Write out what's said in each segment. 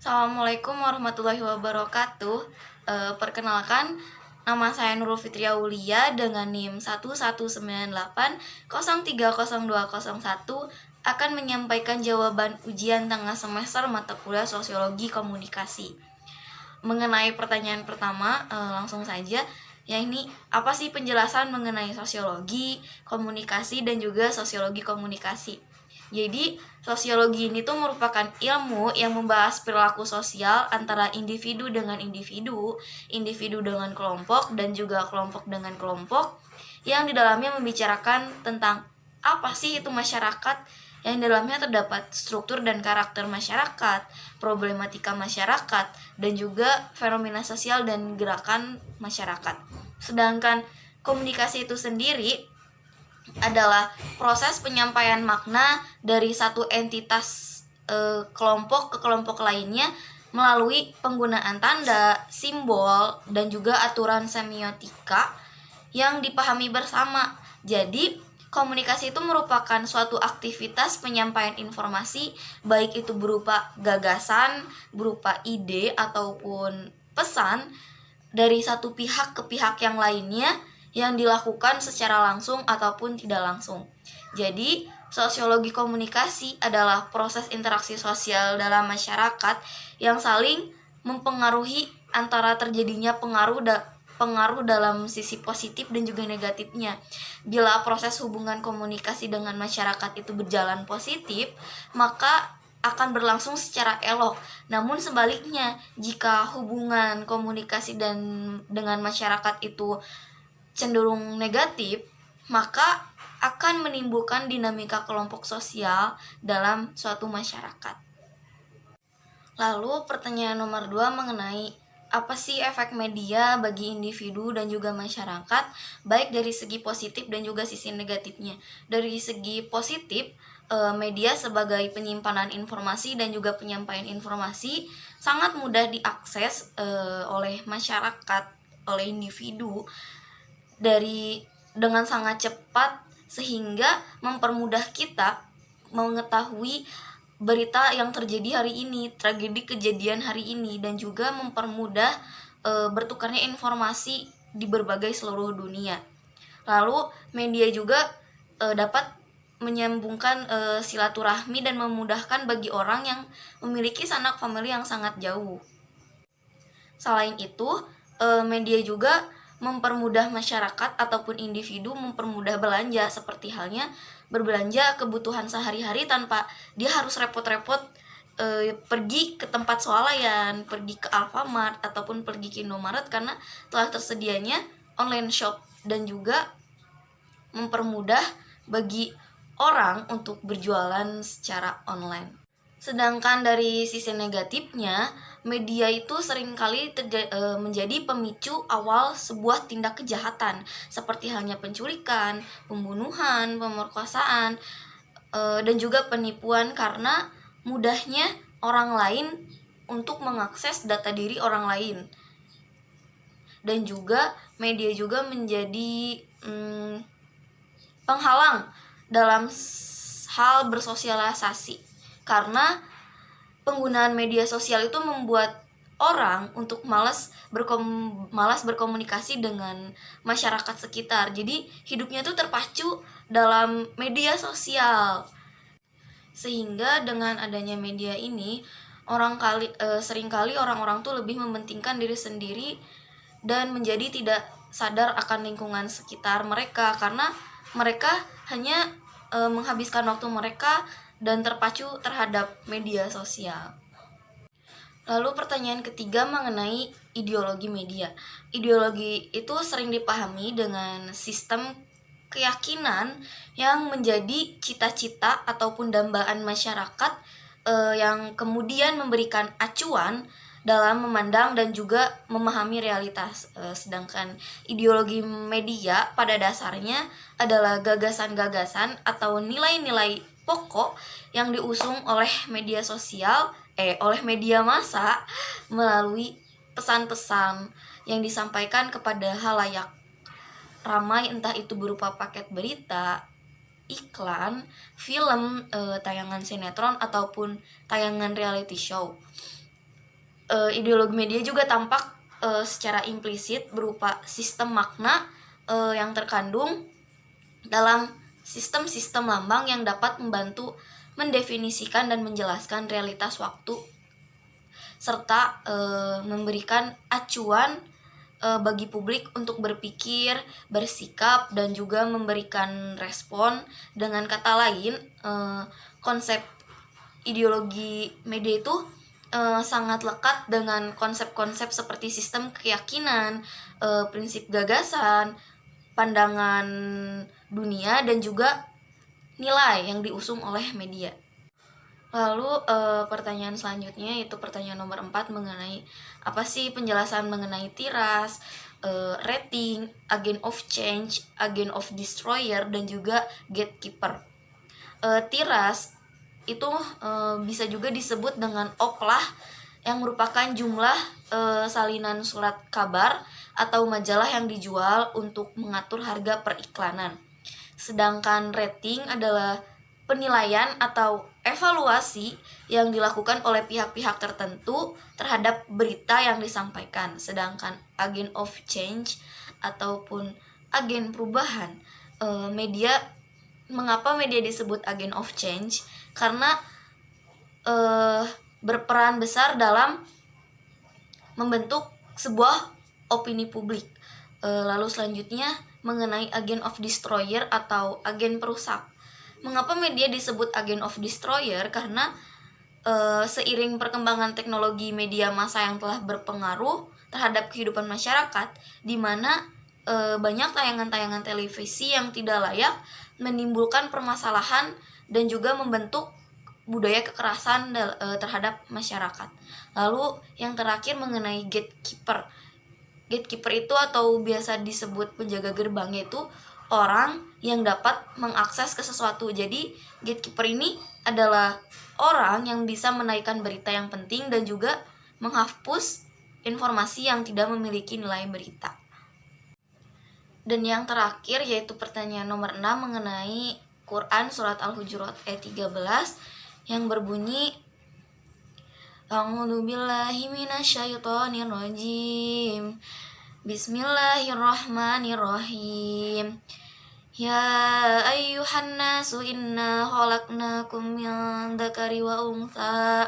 Assalamualaikum warahmatullahi wabarakatuh. Perkenalkan, nama saya Nurul Fitri Aulia dengan NIM 1198030201 akan menyampaikan jawaban ujian tengah semester mata kuliah Sosiologi Komunikasi. Mengenai pertanyaan pertama, langsung saja. Ini apa sih penjelasan mengenai sosiologi, komunikasi, dan juga sosiologi komunikasi? Jadi, sosiologi ini tuh merupakan ilmu yang membahas perilaku sosial antara individu dengan individu, individu dengan kelompok, dan juga kelompok dengan kelompok, yang di dalamnya membicarakan tentang apa sih itu masyarakat, yang di dalamnya terdapat struktur dan karakter masyarakat, problematika masyarakat, dan juga fenomena sosial dan gerakan masyarakat. Sedangkan komunikasi itu sendiri adalah proses penyampaian makna dari satu entitas kelompok ke kelompok lainnya melalui penggunaan tanda, simbol, dan juga aturan semiotika yang dipahami bersama. Jadi, komunikasi itu merupakan suatu aktivitas penyampaian informasi, baik itu berupa gagasan, berupa ide, ataupun pesan dari satu pihak ke pihak yang lainnya yang dilakukan secara langsung ataupun tidak langsung. Jadi, sosiologi komunikasi adalah proses interaksi sosial dalam masyarakat yang saling mempengaruhi antara terjadinya pengaruh dalam sisi positif dan juga negatifnya. Bila proses hubungan komunikasi dengan masyarakat itu berjalan positif, maka akan berlangsung secara elok. Namun sebaliknya, jika hubungan komunikasi dengan masyarakat itu cenderung negatif, maka akan menimbulkan dinamika kelompok sosial dalam suatu masyarakat. Lalu pertanyaan nomor 2 mengenai apa sih efek media bagi individu dan juga masyarakat, baik dari segi positif dan juga sisi negatifnya. Dari segi positif, media sebagai penyimpanan informasi dan juga penyampaian informasi sangat mudah diakses oleh masyarakat, oleh individu dengan sangat cepat, sehingga mempermudah kita mengetahui berita yang terjadi hari ini, tragedi kejadian hari ini, dan juga mempermudah bertukarnya informasi di berbagai seluruh dunia. Lalu media juga dapat menyambungkan silaturahmi dan memudahkan bagi orang yang memiliki sanak famili yang sangat jauh. Selain itu, media juga mempermudah masyarakat ataupun individu mempermudah belanja, seperti halnya berbelanja kebutuhan sehari-hari tanpa dia harus repot-repot pergi ke tempat swalayan, pergi ke Alfamart ataupun pergi ke Indomaret, karena telah tersedianya online shop dan juga mempermudah bagi orang untuk berjualan secara online. Sedangkan dari sisi negatifnya, media itu seringkali menjadi pemicu awal sebuah tindak kejahatan, seperti halnya penculikan, pembunuhan, pemerkosaan, dan juga penipuan, karena mudahnya orang lain untuk mengakses data diri orang lain. Dan juga media juga menjadi penghalang dalam hal bersosialisasi, karena penggunaan media sosial itu membuat orang untuk malas berkomunikasi dengan masyarakat sekitar. Jadi hidupnya tuh terpacu dalam media sosial. Sehingga dengan adanya media ini, seringkali orang-orang tuh lebih mementingkan diri sendiri dan menjadi tidak sadar akan lingkungan sekitar mereka, karena mereka hanya menghabiskan waktu mereka dan terpacu terhadap media sosial. Lalu pertanyaan ketiga mengenai ideologi media. Ideologi itu sering dipahami dengan sistem keyakinan yang menjadi cita-cita ataupun dambaan masyarakat yang kemudian memberikan acuan dalam memandang dan juga memahami realitas. Sedangkan ideologi media pada dasarnya adalah gagasan-gagasan atau nilai-nilai pokok yang diusung oleh oleh media massa melalui pesan-pesan yang disampaikan kepada halayak ramai, entah itu berupa paket berita, iklan, film, tayangan sinetron, ataupun tayangan reality show. Ideologi media juga tampak secara implisit berupa sistem makna yang terkandung dalam sistem-sistem lambang yang dapat membantu mendefinisikan dan menjelaskan realitas waktu serta memberikan acuan bagi publik untuk berpikir, bersikap, dan juga memberikan respon. Dengan kata lain, konsep ideologi media itu sangat lekat dengan konsep-konsep seperti sistem keyakinan, prinsip gagasan, pandangan dunia, dan juga nilai yang diusung oleh media. Lalu pertanyaan selanjutnya yaitu pertanyaan nomor 4 mengenai apa sih penjelasan mengenai tiras, rating, agent of change, agent of destroyer, dan juga gatekeeper. Tiras itu bisa juga disebut dengan oplah yang merupakan jumlah salinan surat kabar atau majalah yang dijual untuk mengatur harga periklanan. Sedangkan rating adalah penilaian atau evaluasi yang dilakukan oleh pihak-pihak tertentu terhadap berita yang disampaikan. Sedangkan agent of change ataupun agen perubahan, mengapa media disebut agent of change? Karena berperan besar dalam membentuk sebuah opini publik. Lalu selanjutnya mengenai agent of destroyer atau agen perusak. Mengapa media disebut agent of destroyer? Karena seiring perkembangan teknologi media massa yang telah berpengaruh terhadap kehidupan masyarakat, di mana banyak tayangan-tayangan televisi yang tidak layak menimbulkan permasalahan dan juga membentuk budaya kekerasan terhadap masyarakat. Lalu yang terakhir mengenai gatekeeper. Gatekeeper itu atau biasa disebut penjaga gerbang, yaitu orang yang dapat mengakses ke sesuatu. Jadi gatekeeper ini adalah orang yang bisa menaikkan berita yang penting dan juga menghapus informasi yang tidak memiliki nilai berita. Dan yang terakhir yaitu pertanyaan nomor 6 mengenai Quran surat Al-Hujurat ayat 13 yang berbunyi A'udzubillahi minasyaitonirrajim. Bismillahirrahmanirrahim. Ya ayyuhan nasu inna khalaqnakum min dzakari wa untha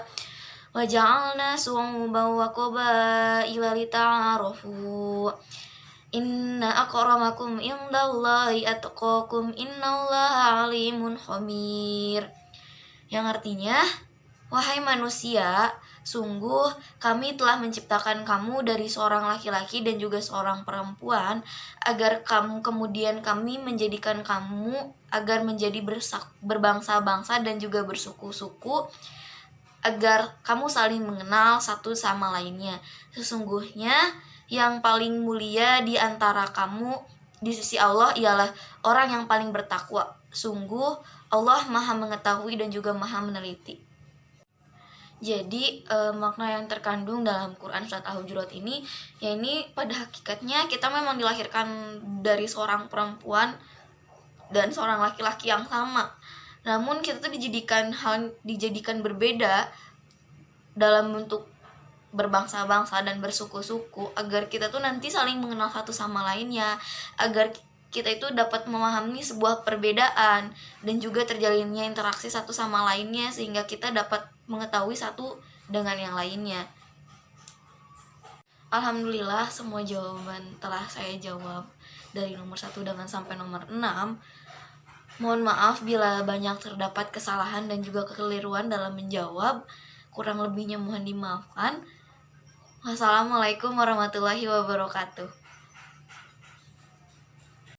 wa ja'alna syu'uban wa qabaila lita'arafu. Inna akramakum indallahi atqakum innallaha alimun khabir. Yang artinya, wahai manusia, sungguh kami telah menciptakan kamu dari seorang laki-laki dan juga seorang perempuan, agar kemudian kami menjadikan kamu agar menjadi berbangsa-bangsa dan juga bersuku-suku, agar kamu saling mengenal satu sama lainnya. Sesungguhnya yang paling mulia di antara kamu di sisi Allah ialah orang yang paling bertakwa. Sungguh Allah Maha mengetahui dan juga Maha meneliti. Jadi makna yang terkandung dalam Quran surat Al-Hujurat ini, ya ini pada hakikatnya kita memang dilahirkan dari seorang perempuan dan seorang laki-laki yang sama. Namun kita tuh dijadikan berbeda dalam bentuk berbangsa-bangsa dan bersuku-suku, agar kita tuh nanti saling mengenal satu sama lainnya, agar kita itu dapat memahami sebuah perbedaan dan juga terjalinnya interaksi satu sama lainnya, sehingga kita dapat mengetahui satu dengan yang lainnya. Alhamdulillah semua jawaban telah saya jawab dari nomor 1 dengan sampai nomor 6. Mohon maaf bila banyak terdapat kesalahan dan juga kekeliruan dalam menjawab. Kurang lebihnya mohon dimaafkan. Wassalamualaikum warahmatullahi wabarakatuh.